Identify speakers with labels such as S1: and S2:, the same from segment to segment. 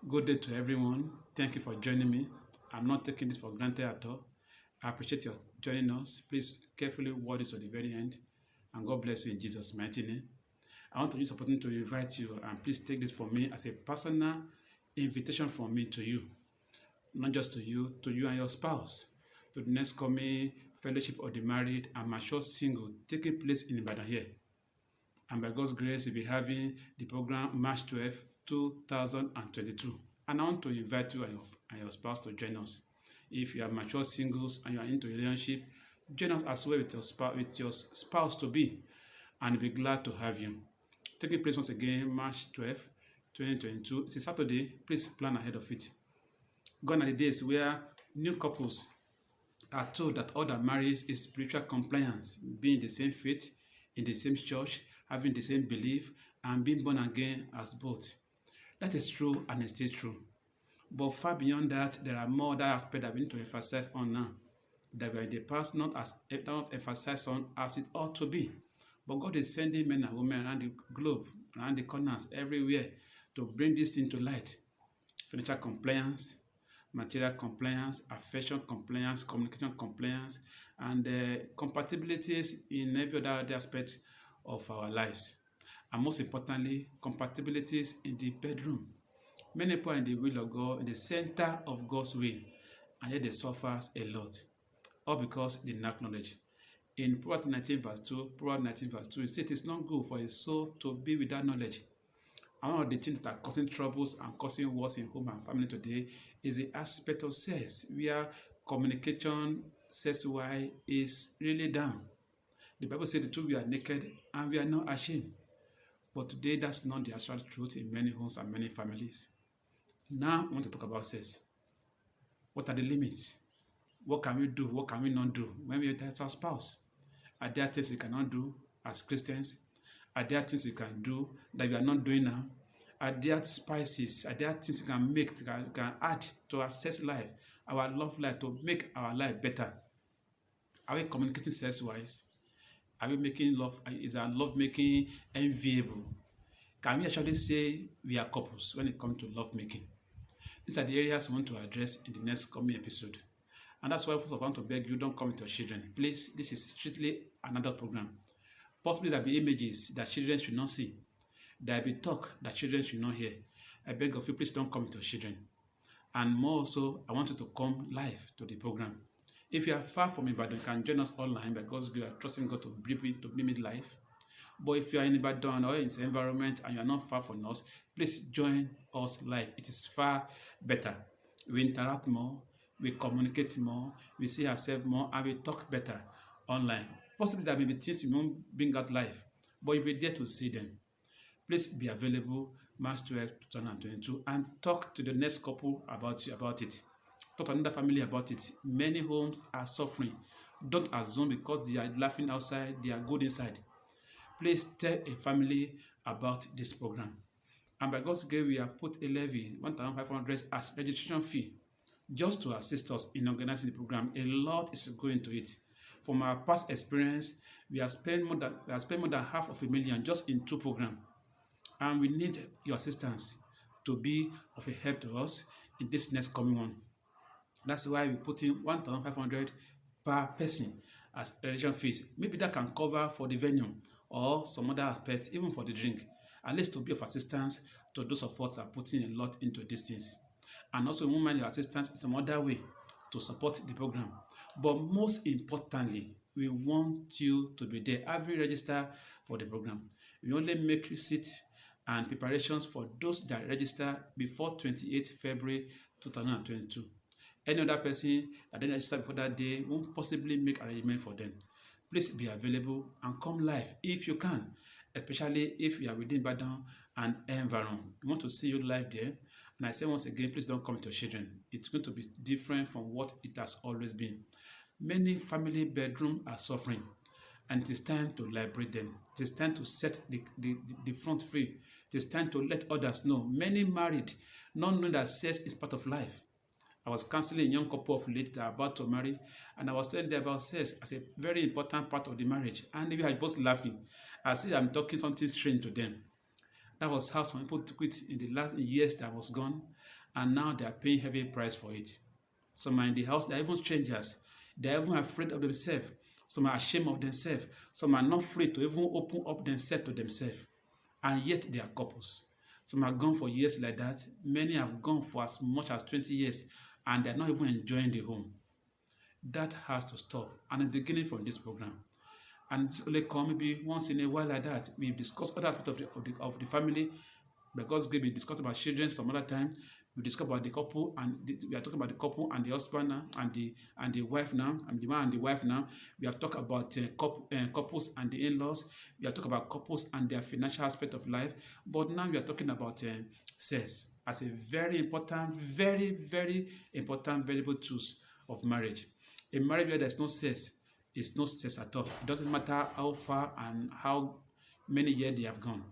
S1: Good day to everyone. Thank you for joining me. I'm not taking this for granted at all. I appreciate your joining us. Please carefully watch this to the very end, and God bless you in Jesus' mighty name. I want to use this opportunity to invite you, and please take this from me as a personal invitation from me to you, not just to you and your spouse, to the next coming fellowship of the married and mature single taking place in Ibadan here. And by God's grace, we'll be having the program March 12, 2022. And I want to invite you and your spouse to join us. If you are mature singles and you are into a relationship, join us as well with your spouse to be, and we'll be glad to have you. Taking place once again, March 12, 2022. It's a Saturday. Please plan ahead of it. Gone are the days where new couples are told that all that matters is spiritual compliance, being in the same faith, in the same church, having the same belief, and being born again as both. That is true and it's still true. But far beyond that, there are more other aspects that we need to emphasize on now, that were in the past not emphasized on as it ought to be. But God is sending men and women around the globe, around the corners, everywhere, to bring this into light. Financial compliance, material compliance, affection compliance, communication compliance, and compatibilities in every other aspect of our lives. And most importantly, compatibilities in the bedroom. Many people are in the will of God, in the center of God's will, and yet they suffer a lot, all because they lack knowledge. In Proverbs 19 verse 2, it says it is not good for a soul to be without knowledge. And one of the things that are causing troubles and causing wars in home and family today is the aspect of sex, where communication sex-wise is really down. The Bible says the truth, we are naked and we are not ashamed. But today, that's not the actual truth in many homes and many families. Now, I want to talk about sex. What are the limits? What can we do? What can we not do when we enter our spouse? Are there things we cannot do as Christians? Are there things we can do that we are not doing now? Are there spices? Are there things we can make, we can add to our sex life, our love life, to make our life better? Are we communicating sex-wise? Are we making love? Is our love making enviable? Can we actually say we are couples when it comes to love making? These are the areas we want to address in the next coming episode. And that's why first of all, I want to beg you, don't come with your children. Please, this is strictly another program. Possibly there will be images that children should not see. There will be talk that children should not hear. I beg of you, please don't come with your children. And more so, I want you to come live to the program. If you are far from Ibadan, you can join us online because we are trusting God to bring it live. But if you are in Ibadan or in this environment and you are not far from us, please join us live. It is far better. We interact more, we communicate more, we see ourselves more, and we talk better online. Possibly there may be things you won't bring out live, but you'll be there to see them. Please be available March 12, 2022 and talk to the next couple about it. Talk to another family about it. Many homes are suffering. Don't assume because they are laughing outside, they are good inside. Please tell a family about this program. And by God's grace, we have put a levy, 1,500 as registration fee, just to assist us in organizing the program. A lot is going to it. From our past experience, we have spent more than $500,000 just in 2 programs. And we need your assistance to be of a help to us in this next coming one. That's why we put in 1,500 per person as registration fees. Maybe that can cover for the venue or some other aspects, even for the drink. At least to be of assistance to those of us that are putting a lot into these things. And also, we won't mind your assistance in some other way to support the program. But most importantly, we want you to be there. Have you registered for the program? We only make receipts and preparations for those that register before 28 February 2022. Any other person that didn't register before that day won't possibly make arrangement for them. Please be available and come live if you can, especially if you are within Ibadan and environment. We want to see you live there. And I say once again, please don't come with your children. It's going to be different from what it has always been. Many family bedrooms are suffering, and it is time to liberate them. It is time to set the front free. It is time to let others know. Many married, not knowing that sex is part of life. I was counseling a young couple of late that are about to marry, and I was telling them about sex as a very important part of the marriage. And they were both laughing. I see I'm talking something strange to them. That was how some people took it in the last years that was gone, and now they are paying heavy price for it. Some are in the house, they are even strangers. They are even afraid of themselves. Some are ashamed of themselves. Some are not free to even open up themselves to themselves. And yet they are couples. Some have gone for years like that. Many have gone for as much as 20 years, and they are not even enjoying the home. That has to stop. And it's beginning from this program. And it's only come maybe once in a while like that. We discuss other aspects of the family. By God's grace, we discuss about children some other time. We discuss about the couple, and we are talking about the couple and the husband now, and the wife now, and the man and the wife now. We have talked about couples and the in-laws. We have talked about couples and their financial aspect of life. But now we are talking about sex as a very important, very, very important variable tools of marriage. A marriage where there's no sex is no sex at all. It doesn't matter how far and how many years they have gone.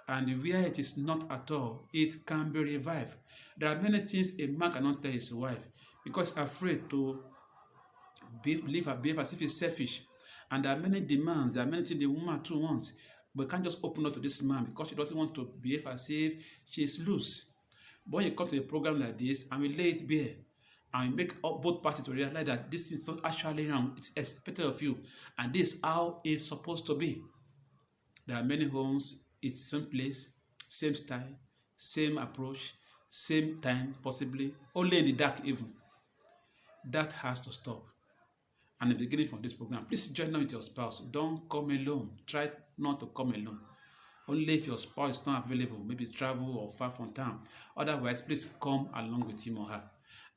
S1: And where it is not at all, it can be revived. There are many things a man cannot tell his wife because he's afraid to behave as if he's selfish. And there are many demands, there are many things the woman too wants, but can't just open up to this man because she doesn't want to behave as if she is loose. But when you come to a program like this and we lay it bare, and we make both parties to realize that this is not actually wrong, it's expected of you, and this is how it's supposed to be. There are many homes, it's same place, same style, same approach, same time, possibly, only in the dark even. That has to stop. And the beginning from this program, please join up with your spouse. Don't come alone. Try not to come alone. Only if your spouse is not available, maybe travel or far from town. Otherwise, please come along with him or her.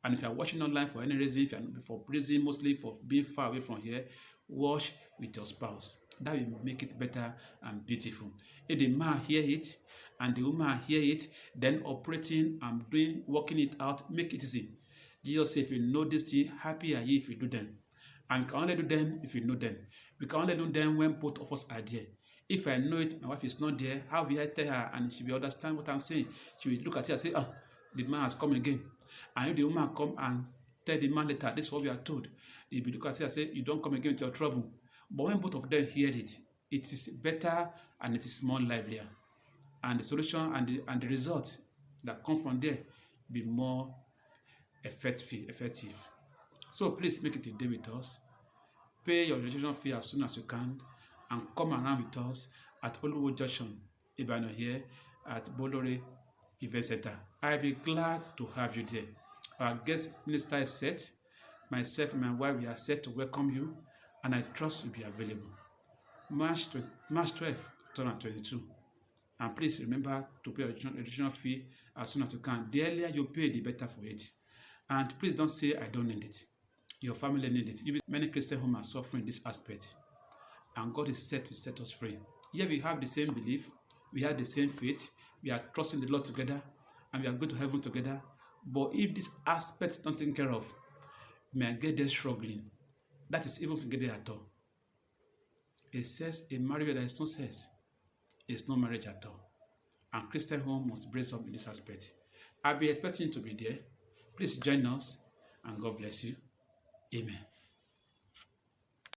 S1: And if you are watching online for any reason, if you are for prison, mostly for being far away from here, watch with your spouse. That will make it better and beautiful. If the man hear it and the woman hear it, then operating and working it out, make it easy. Jesus said, if you know this thing, happy are ye if you do them. And we can only do them if you know them. We can only do them when both of us are there. If I know it, my wife is not there, how will I tell her and she will understand what I'm saying? She will look at it and say, oh, the man has come again. And if the woman come and tell the man later, this is what we are told, he will look at it and say, you don't come again with your trouble. But when both of them hear it, it is better and it is more livelier. And the solution and the result that come from there will be more effective. So please make it a day with us. Pay your registration fee as soon as you can and come around with us at Oluwo Junction, Ibadan here at Bolore Event Center. I'll be glad to have you there. Our guest minister is set. Myself and my wife, we are set to welcome you, and I trust you'll be available. March 12, 2022. And please remember to pay your registration fee as soon as you can. The earlier you pay, the better for it. And please don't say, I don't need it. Your family need it. Many Christian homes are suffering this aspect. And God is set to set us free. Here we have the same belief. We have the same faith. We are trusting the Lord together. And we are going to heaven together. But if this aspect is not taken care of, we may get there struggling. That is even to get there at all. It says a marriage that is no sex is no marriage at all. And Christian home must brace up in this aspect. I'll be expecting you to be there. Please join us, and God bless you. Amen.